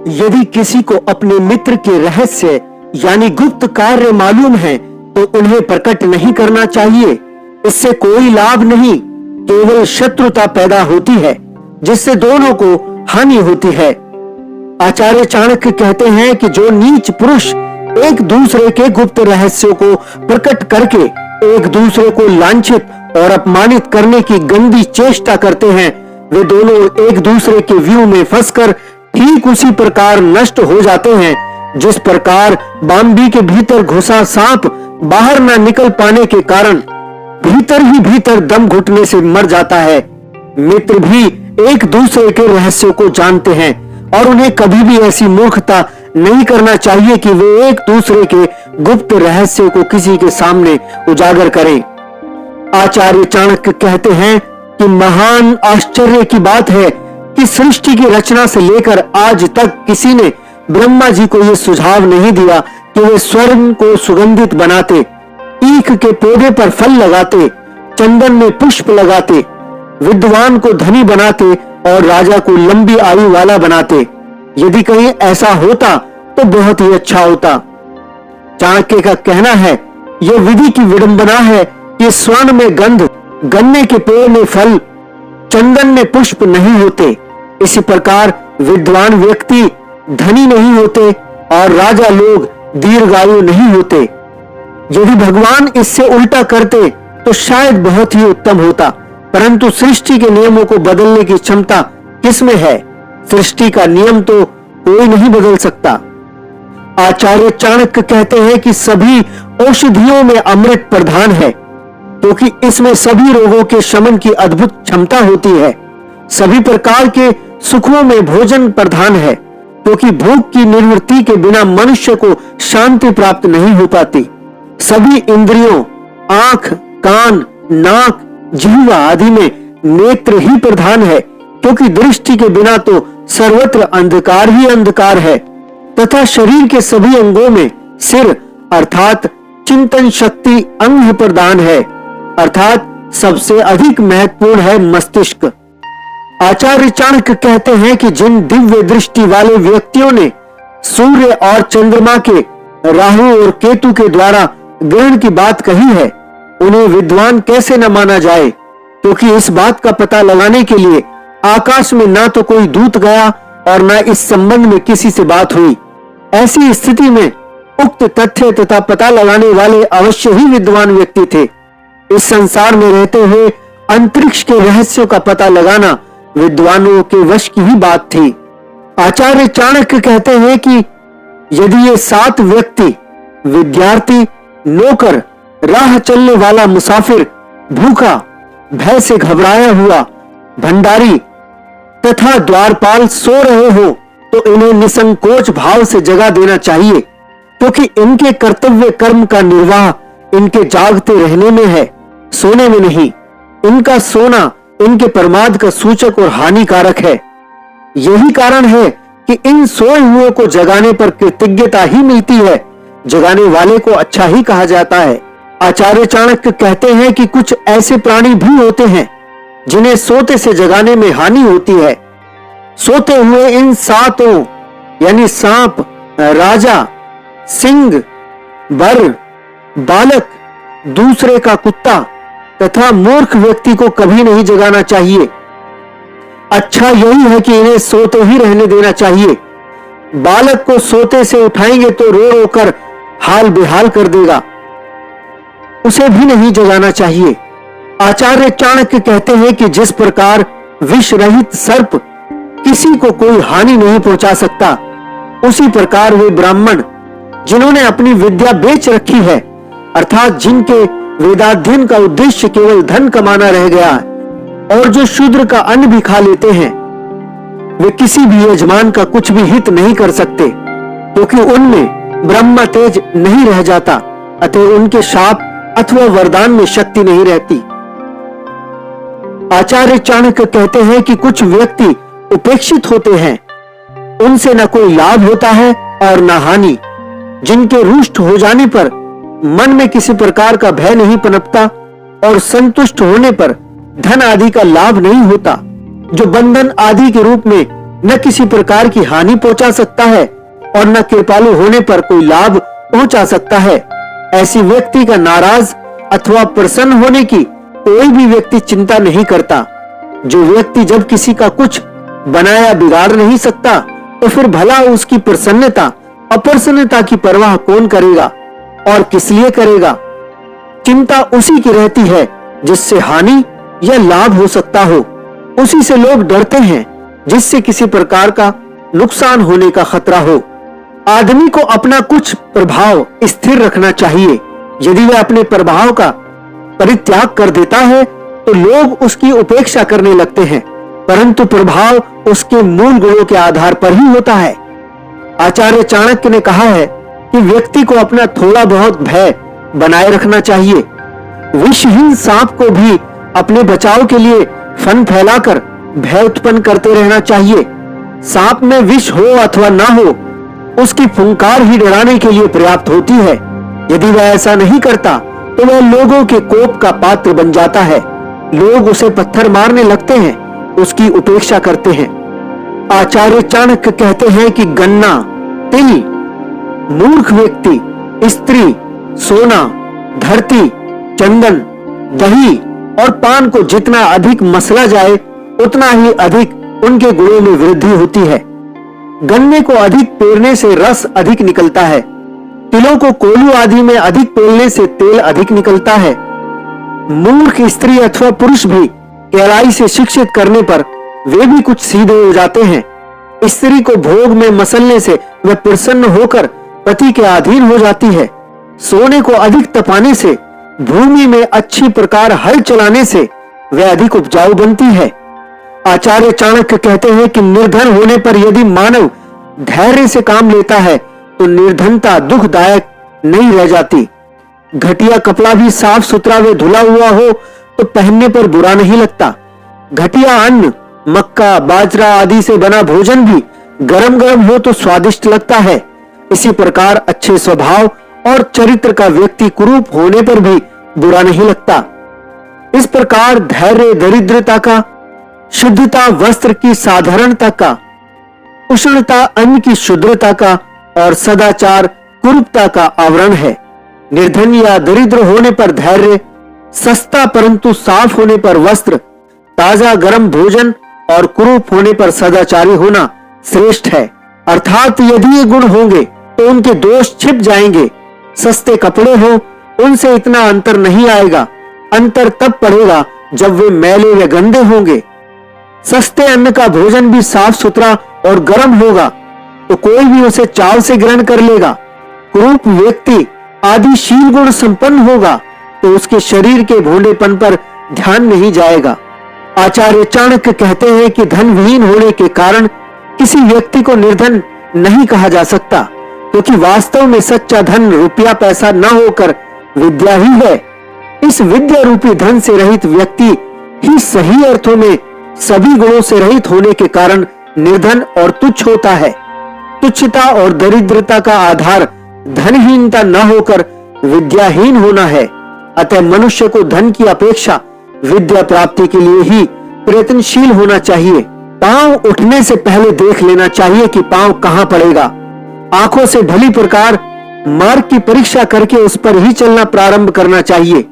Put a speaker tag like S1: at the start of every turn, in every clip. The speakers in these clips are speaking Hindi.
S1: यदि किसी को अपने मित्र के रहस्य यानी गुप्त कार्य मालूम है तो उन्हें प्रकट नहीं करना चाहिए। इससे कोई लाभ नहीं, केवल शत्रुता पैदा होती है जिससे दोनों को हानि होती है। आचार्य चाणक्य कहते हैं कि जो नीच पुरुष एक दूसरे के गुप्त रहस्यों को प्रकट करके एक दूसरे को लांछित और अपमानित करने की गंदी चेष्टा करते हैं, वे दोनों एक दूसरे के व्यू में फंसकर ठीक उसी प्रकार नष्ट हो जाते हैं जिस प्रकार बांबी के भीतर घुसा सांप बाहर न निकल पाने के कारण भीतर ही भीतर दम घुटने से मर जाता है। मित्र भी एक दूसरे के रहस्यों को जानते हैं और उन्हें कभी भी ऐसी मूर्खता नहीं करना चाहिए कि वे एक दूसरे के गुप्त रहस्यों को किसी के सामने उजागर करें। आचार्य चाणक्य कहते हैं कि महान आश्चर्य की बात है कि सृष्टि की रचना से लेकर आज तक किसी ने ब्रह्मा जी को यह सुझाव नहीं दिया कि वे स्वर्ण को सुगंधित बनाते, ईख के पौधे पर फल लगाते, चंदन में पुष्प लगाते, विद्वान को धनी बनाते और राजा को लंबी आयु वाला बनाते। यदि कहीं ऐसा होता तो बहुत ही अच्छा होता। चाणक्य का कहना है यह विधि की विडंबना है कि स्वर्ण में गंध, गन्ने के पेड़ में फल, चंदन में पुष्प नहीं होते। इसी प्रकार विद्वान व्यक्ति धनी नहीं होते और राजा लोग दीर्घायु नहीं होते। यदि भगवान इससे उल्टा करते तो शायद बहुत ही उत्तम होता, परंतु सृष्टि के नियमों को बदलने की क्षमता किसमें है? सृष्टि का नियम तो कोई नहीं बदल सकता। आचार्य चाणक्य कहते हैं कि सभी औषधियों में अमृत प्रधान है क्योंकि इसमें सभी रोगों के शमन की अद्भुत क्षमता होती है। सभी प्रकार के सुखों में भोजन प्रधान है क्योंकि भूख की निवृत्ति के बिना मनुष्य को शांति प्राप्त नहीं हो पाती। सभी इंद्रियों, आंख, कान, नाक, जिह्वा आदि में नेत्र ही प्रधान है क्योंकि दृष्टि के बिना तो सर्वत्र अंधकार ही अंधकार है। तथा शरीर के सभी अंगों में सिर अर्थात चिंतन शक्ति अंग प्रदान है, अर्थात सबसे अधिक महत्वपूर्ण है मस्तिष्क। आचार्य चाणक्य कहते हैं कि जिन दिव्य दृष्टि वाले व्यक्तियों ने सूर्य और चंद्रमा के, राहु और केतु के द्वारा ग्रहण की बात कही है, उन्हें विद्वान कैसे न माना जाए, क्योंकि इस बात का पता लगाने के लिए आकाश में ना तो कोई दूत गया और ना इस संबंध में किसी से बात हुई। ऐसी स्थिति में उक्त तथ्य तथा पता लगाने वाले अवश्य ही विद्वान व्यक्ति थे। इस संसार में रहते हुए अंतरिक्ष के रहस्यों का पता लगाना विद्वानों के वश की ही बात थी। आचार्य चाणक्य कहते हैं कि यदि ये 7 व्यक्ति, विद्यार्थी, नौकर, राह चलने वाला मुसाफिर, भूखा, भय से घबराया हुआ, भंडारी तथा द्वारपाल सो रहे हो तो इन्हें निसंकोच भाव से जगा देना चाहिए क्योंकि इनके कर्तव्य कर्म का निर्वाह इनके जागते रहने में है, सोने में नहीं। इनका सोना इनके प्रमाद का सूचक और हानिकारक है। यही कारण है कि इन सोए हुए को जगाने पर कृतज्ञता ही मिलती है, जगाने वाले को अच्छा ही कहा जाता है। आचार्य चाणक्य कहते हैं कि कुछ ऐसे प्राणी भी होते हैं जिन्हें सोते से जगाने में हानि होती है। सोते हुए इन 7 यानी सांप, राजा, सिंह, बर, बालक, दूसरे का कुत्ता तथा मूर्ख व्यक्ति को कभी नहीं जगाना चाहिए। अच्छा यही है कि इन्हें सोते ही रहने देना चाहिए। बालक को सोते से उठाएंगे तो रो रो कर हाल बेहाल कर देगा, उसे भी नहीं जगाना चाहिए। आचार्य चाणक्य कहते हैं कि जिस प्रकार विष रहित सर्प किसी को कोई हानि नहीं पहुंचा सकता, उसी प्रकार वे ब्राह्मण जिन्होंने अपनी विद्या बेच रखी है, अर्थात जिनके वेदाध्ययन का उद्देश्य केवल धन कमाना रह गया है और जो शूद्र का अन्न भी खा लेते हैं, वे किसी भी यजमान का कुछ भी हित नहीं कर सकते क्योंकि उनमें ब्रह्म तेज नहीं रह जाता, अतः उनके शाप अथवा वरदान में शक्ति नहीं रहती। आचार्य चाणक्य कहते हैं कि कुछ व्यक्ति उपेक्षित होते हैं, उनसे न कोई लाभ होता है और न हानि, जिनके रुष्ट हो जाने पर मन में किसी प्रकार का भय नहीं पनपता और संतुष्ट होने पर धन आदि का लाभ नहीं होता, जो बंधन आदि के रूप में न किसी प्रकार की हानि पहुंचा सकता है और न कृपालु होने पर कोई लाभ पहुंचा सकता है। ऐसी व्यक्ति का नाराज अथवा प्रसन्न होने की कोई भी व्यक्ति चिंता नहीं करता। जो व्यक्ति जब किसी का कुछ बनाया बिगाड़ नहीं सकता, तो फिर भला उसकी प्रसन्नता अप्रसन्नता की परवाह कौन करेगा और किस लिए करेगा। चिंता उसी की रहती है जिससे हानि या लाभ हो सकता हो। उसी से लोग डरते हैं जिससे किसी प्रकार का नुकसान होने का खतरा हो। आदमी को अपना कुछ प्रभाव स्थिर रखना चाहिए। यदि वह अपने प्रभाव का परित्याग कर देता है तो लोग उसकी उपेक्षा करने लगते हैं, परंतु प्रभाव उसके मूल गुणों के आधार पर ही होता है। आचार्य चाणक्य ने कहा है कि व्यक्ति को अपना थोड़ा बहुत भय बनाए रखना चाहिए। विषहीन सांप को भी अपने बचाव के लिए फन फैलाकर भय उत्पन्न करते रहना चाहिए। सांप में विष हो अथवा ना हो, उसकी फुंकार ही डराने के लिए पर्याप्त होती है। यदि वह ऐसा नहीं करता तो वह लोगों के कोप का पात्र बन जाता है। लोग उसे पत्थर मारने लगते हैं, उसकी उपेक्षा करते हैं। आचार्य चाणक्य कहते हैं कि गन्ना, तिल, मूर्ख व्यक्ति, स्त्री, सोना, धरती, चंदन, दही और पान को जितना अधिक मसला जाए उतना ही अधिक उनके गुणों में वृद्धि होती है। गन्ने को अधिक पेरने से रस अधिक निकलता है। तिलों को कोल्हू आदि में अधिक पेलने से तेल अधिक निकलता है। मूर्ख स्त्री अथवा पुरुष भी गहराई से शिक्षित करने पर वे भी कुछ सीधे हो जाते हैं। स्त्री को भोग में मसलने से वह प्रसन्न होकर पति के अधीन हो जाती है। सोने को अधिक तपाने से, भूमि में अच्छी प्रकार हल चलाने से वह अधिक उपजाऊ बनती है। आचार्य चाणक्य कहते हैं कि निर्धन होने पर यदि मानव धैर्य से काम लेता है तो निर्धनता दुखदायक नहीं रह जाती। घटिया कपड़ा भी साफ सुथरा व धुला हुआ हो तो पहनने पर बुरा नहीं लगता। घटिया अन्न, मक्का, बाजरा आदि से बना भोजन भी गरम गरम हो तो स्वादिष्ट लगता है। इसी प्रकार अच्छे स्वभाव और चरित्र का व्यक्ति कुरूप होने पर भी बुरा नहीं लगता। इस प्रकार धैर्य दरिद्रता का, शुद्धता वस्त्र की साधारणता का, उष्णता अन्न की शुद्धता का और सदाचार कुरूपता का आवरण है। निर्धन या दरिद्र होने पर धैर्य, सस्ता परंतु साफ होने पर वस्त्र, ताजा गर्म भोजन और कुरूप होने पर सदाचारी होना श्रेष्ठ है। अर्थात यदि ये गुण होंगे तो उनके दोष छिप जाएंगे। सस्ते कपड़े हो, उनसे इतना अंतर नहीं आएगा। अंतर तब पड़ेगा जब वे मैले व गंदे होंगे। सस्ते अन्न का भोजन भी साफ सुथरा और गर्म होगा तो कोई भी उसे चाव से ग्रहण कर लेगा। कुरूप व्यक्ति आदि शील गुण संपन्न होगा तो उसके शरीर के भोंडेपन पर ध्यान नहीं जाएगा। आचार्य चाणक्य कहते हैं कि धन विहीन होने के कारण किसी व्यक्ति को निर्धन नहीं कहा जा सकता, क्योंकि वास्तव में सच्चा धन रुपया पैसा न होकर विद्या ही है। इस विद्या रूपी धन से रहित व्यक्ति ही सही अर्थों में सभी गुणों से रहित होने के कारण निर्धन और तुच्छ होता है। तुच्छता और दरिद्रता का आधार धनहीनता न होकर विद्याहीन होना है। अतः मनुष्य को धन की अपेक्षा विद्या प्राप्ति के लिए ही प्रयत्नशील होना चाहिए। पांव उठने से पहले देख लेना चाहिए कि पांव कहां पड़ेगा। आंखों से भली प्रकार मार्ग की परीक्षा करके उस पर ही चलना प्रारंभ करना चाहिए।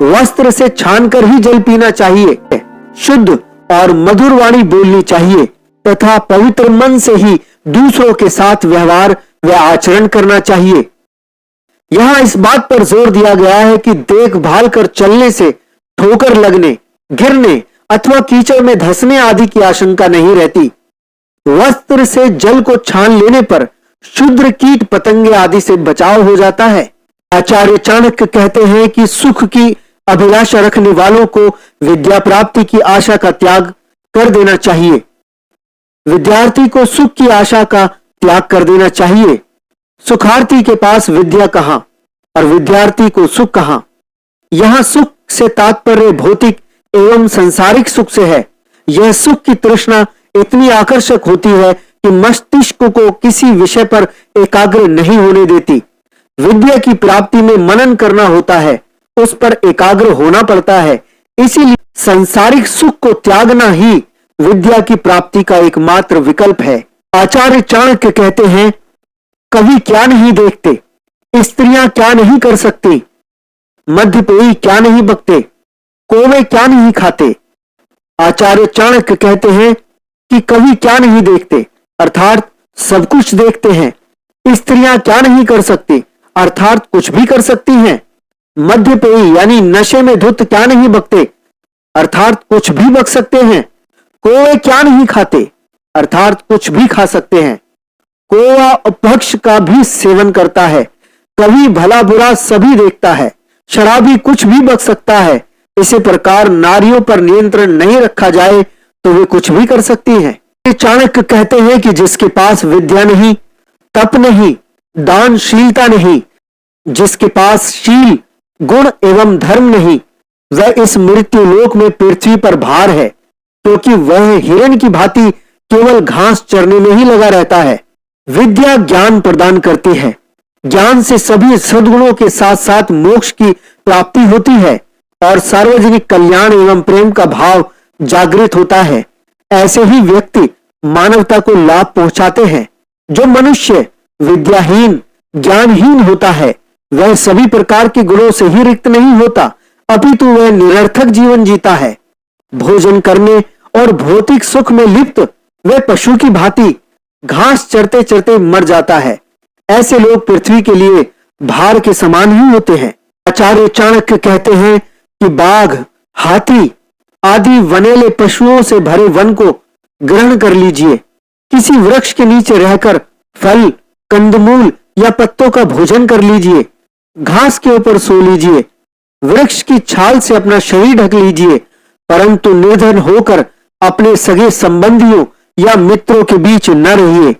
S1: वस्त्र से छानकर ही जल पीना चाहिए। शुद्ध और मधुर वाणी बोलनी चाहिए तथा पवित्र मन से ही दूसरों के साथ व्यवहार व आचरण करना चाहिए। यहाँ इस बात पर जोर दिया गया है कि देखभाल कर चलने से ठोकर लगने, गिरने अथवा कीचड़ में धंसने आदि की आशंका नहीं रहती। वस्त्र से जल को छान लेने पर क्षुद्र कीट पतंगे आदि से बचाव हो जाता है। आचार्य चाणक्य कहते हैं कि सुख की अभिलाषा रखने वालों को विद्या प्राप्ति की आशा का त्याग कर देना चाहिए। विद्यार्थी को सुख की आशा का त्याग कर देना चाहिए। सुखार्थी के पास विद्या कहां और विद्यार्थी को सुख कहां। यहां सुख से तात्पर्य भौतिक एवं संसारिक सुख से है। यह सुख की तृष्णा इतनी आकर्षक होती है कि मस्तिष्क को किसी विषय पर एकाग्र नहीं होने देती। विद्या की प्राप्ति में मनन करना होता है, उस पर एकाग्र होना पड़ता है। इसीलिए संसारिक सुख को त्यागना ही विद्या की प्राप्ति का एकमात्र विकल्प है। आचार्य चाणक्य कहते हैं, कवि क्या नहीं देखते, स्त्रियां क्या नहीं कर सकती, मध्यपेयी क्या नहीं बकते, कौवे क्या नहीं खाते। आचार्य चाणक्य कहते हैं कि कवि क्या नहीं देखते, अर्थात सब कुछ देखते हैं। स्त्रियां क्या नहीं कर सकती, अर्थात कुछ भी कर सकती हैं। मध्यपेयी यानी नशे में धुत क्या नहीं बकते, अर्थात कुछ भी बक सकते हैं। कौवे क्या नहीं खाते, अर्थात कुछ भी खा सकते हैं। कौवा अपभ्रंश का भी सेवन करता है। कवि भला बुरा सभी देखता है। शराबी कुछ भी बक सकता है। इसी प्रकार नारियों पर नियंत्रण नहीं रखा जाए तो वे कुछ भी कर सकती हैं। चाणक्य कहते हैं कि जिसके पास विद्या नहीं, तप नहीं, दानशीलता नहीं, जिसके पास शील, गुण एवं धर्म नहीं, वह इस मृत्यु लोक में पृथ्वी पर भार है, क्योंकि वह हिरण की भांति केवल घास चरने में ही लगा रहता है। विद्या ज्ञान प्रदान करती है। ज्ञान से सभी सद्गुणों के साथ साथ मोक्ष की प्राप्ति होती है और सार्वजनिक कल्याण एवं प्रेम का भाव जागृत होता है। ऐसे ही व्यक्ति मानवता को लाभ पहुंचाते हैं। जो मनुष्य विद्याहीन, ज्ञानहीन होता है, वह सभी प्रकार के गुणों से ही रिक्त नहीं होता, अपितु वह निरर्थक जीवन जीता है। भोजन करने और भौतिक सुख में लिप्त वह पशु की भांति घास चरते चरते मर जाता है। ऐसे लोग पृथ्वी के लिए भार के समान ही होते हैं। आचार्य चाणक्य कहते हैं कि बाघ, हाथी आदि वनेले पशुओं से भरे वन को ग्रहण कर लीजिए। किसी वृक्ष के नीचे रहकर फल, कंदमूल या पत्तों का भोजन कर लीजिए। घास के ऊपर सो लीजिए। वृक्ष की छाल से अपना शरीर ढक लीजिए, परंतु निर्धन होकर अपने सगे संबंधियों या मित्रों के बीच न रहिए।